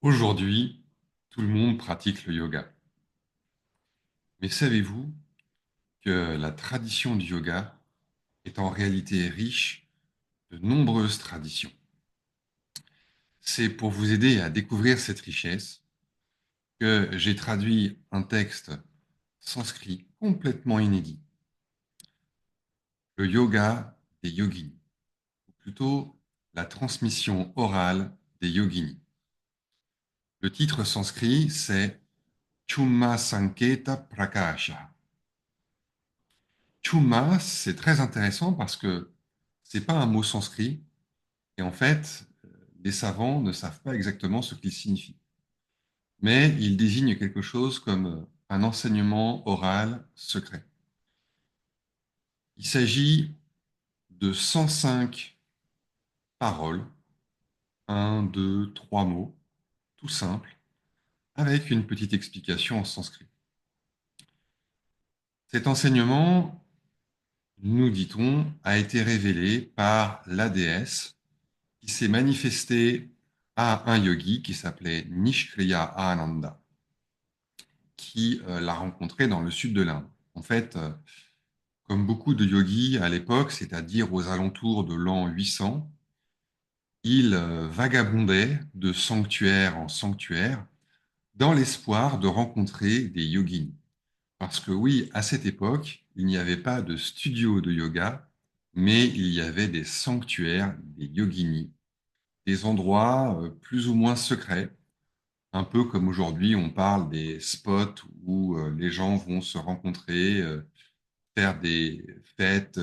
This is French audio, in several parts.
Aujourd'hui, tout le monde pratique le yoga. Mais savez-vous que la tradition du yoga est en réalité riche de nombreuses traditions? C'est pour vous aider à découvrir cette richesse que j'ai traduit un texte sanskrit complètement inédit, le yoga des yoginis, ou plutôt la transmission orale des yoginis. Le titre sanskrit, c'est Chumma Sanketa Prakasha. Chuma, c'est très intéressant parce que c'est pas un mot sanskrit et en fait, les savants ne savent pas exactement ce qu'il signifie. Mais il désigne quelque chose comme un enseignement oral secret. Il s'agit de 105 paroles, un, deux, trois mots, tout simples, avec une petite explication en sanskrit. Cet enseignement, nous dit-on, a été révélé par la déesse qui s'est manifesté à un yogi qui s'appelait Nishkriya Ananda, qui l'a rencontré dans le sud de l'Inde. En fait, comme beaucoup de yogis à l'époque, c'est-à-dire aux alentours de l'an 800, il vagabondait de sanctuaire en sanctuaire dans l'espoir de rencontrer des yoginis. Parce que oui, à cette époque, il n'y avait pas de studio de yoga, mais il y avait des sanctuaires, des yoginis, des endroits plus ou moins secrets, un peu comme aujourd'hui on parle des spots où les gens vont se rencontrer, faire des fêtes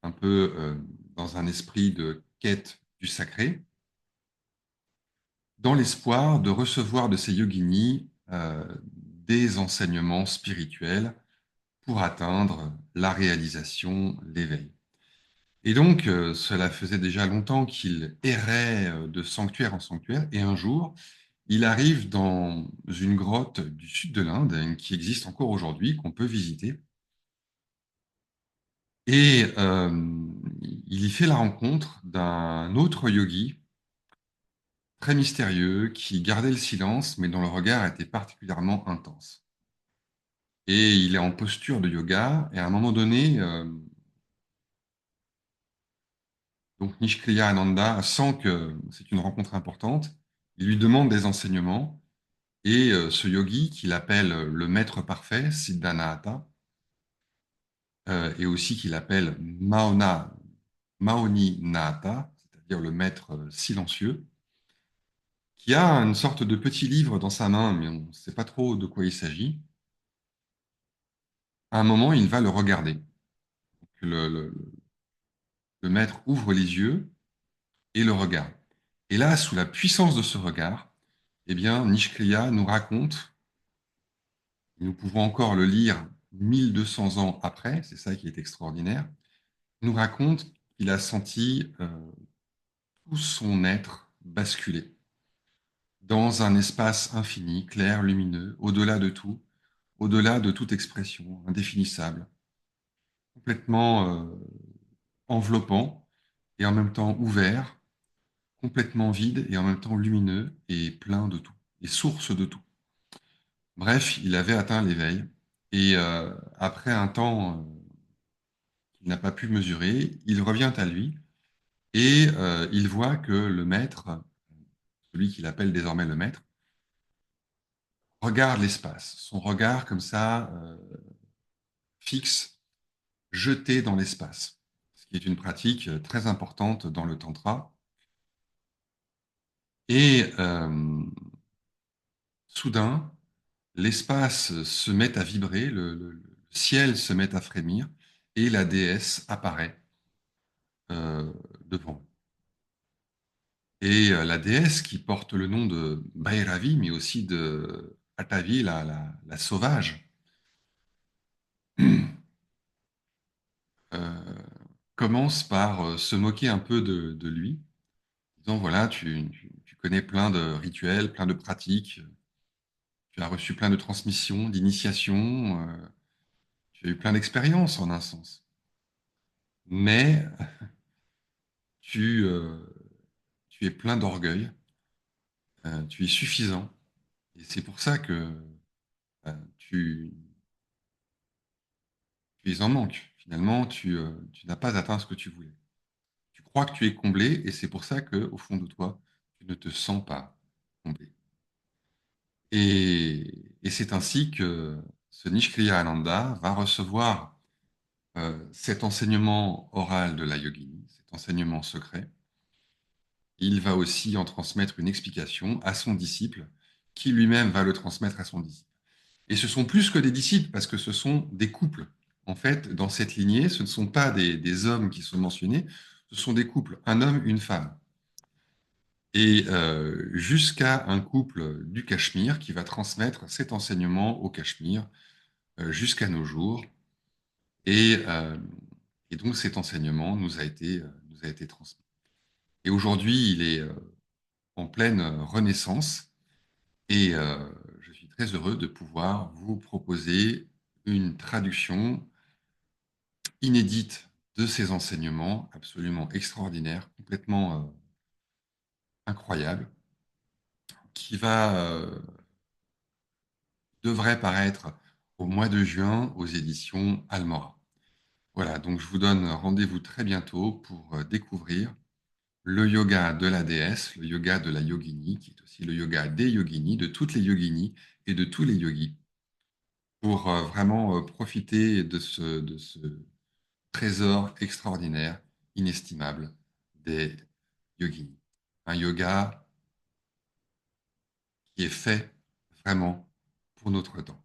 un peu dans un esprit de quête du sacré, dans l'espoir de recevoir de ces yoginis des enseignements spirituels pour atteindre la réalisation, l'éveil. Et donc, cela faisait déjà longtemps qu'il errait de sanctuaire en sanctuaire, et un jour, il arrive dans une grotte du sud de l'Inde, qui existe encore aujourd'hui, qu'on peut visiter, et il y fait la rencontre d'un autre yogi très mystérieux qui gardait le silence, mais dont le regard était particulièrement intense. Et il est en posture de yoga, et à un moment donné, donc Nishkriya Ananda sent que c'est une rencontre importante, il lui demande des enseignements, et ce yogi, qu'il appelle le maître parfait, Siddhanatha, et aussi qu'il appelle Maoni Nata, c'est-à-dire le maître silencieux, qui a une sorte de petit livre dans sa main, mais on ne sait pas trop de quoi il s'agit. À un moment, il va le regarder. Le maître ouvre les yeux et le regarde. Et là, sous la puissance de ce regard, eh bien, Nishkriya nous raconte, nous pouvons encore le lire 1200 ans après, c'est ça qui est extraordinaire, nous raconte qu'il a senti tout son être basculer dans un espace infini, clair, lumineux, au-delà de toute expression, indéfinissable, complètement enveloppant et en même temps ouvert, complètement vide et en même temps lumineux et plein de tout, et source de tout. Bref, il avait atteint l'éveil et après un temps qu'il n'a pas pu mesurer, il revient à lui et il voit que le maître, celui qu'il appelle désormais le maître, regarde l'espace. Son regard comme ça, fixe, jeté dans l'espace, ce qui est une pratique très importante dans le tantra. Et soudain, l'espace se met à vibrer, le ciel se met à frémir, et la déesse apparaît devant. Et la déesse qui porte le nom de Bhairavi, mais aussi de Atavi, la sauvage, euh, commence par se moquer un peu de lui, disant, voilà, tu connais plein de rituels, plein de pratiques, tu as reçu plein de transmissions, d'initiations, tu as eu plein d'expériences en un sens. Mais tu, tu es plein d'orgueil, tu es suffisant. Et c'est pour ça que tu, tu es en manque. Finalement, tu n'as pas atteint ce que tu voulais. Tu crois que tu es comblé et c'est pour ça que, au fond de toi, tu ne te sens pas comblé. Et c'est ainsi que ce Nishkriya Ananda va recevoir cet enseignement oral de la yogini, cet enseignement secret. Il va aussi en transmettre une explication à son disciple, qui lui-même va le transmettre à son disciple. Et ce sont plus que des disciples, parce que ce sont des couples. En fait, dans cette lignée, ce ne sont pas des hommes qui sont mentionnés, ce sont des couples, un homme, une femme. Et jusqu'à un couple du Cachemire qui va transmettre cet enseignement au Cachemire jusqu'à nos jours. Et, euh, et donc cet enseignement nous a été transmis. Et aujourd'hui, il est en pleine renaissance et je suis très heureux de pouvoir vous proposer une traduction inédite de ces enseignements absolument extraordinaires, complètement incroyables, qui devrait paraître au mois de juin aux éditions Almora. Voilà, donc je vous donne rendez-vous très bientôt pour découvrir le yoga de la déesse, le yoga de la yogini, qui est aussi le yoga des yoginis, de toutes les yoginis et de tous les yogis, pour vraiment profiter de ce trésor extraordinaire, inestimable des yoginis. Un yoga qui est fait vraiment pour notre temps.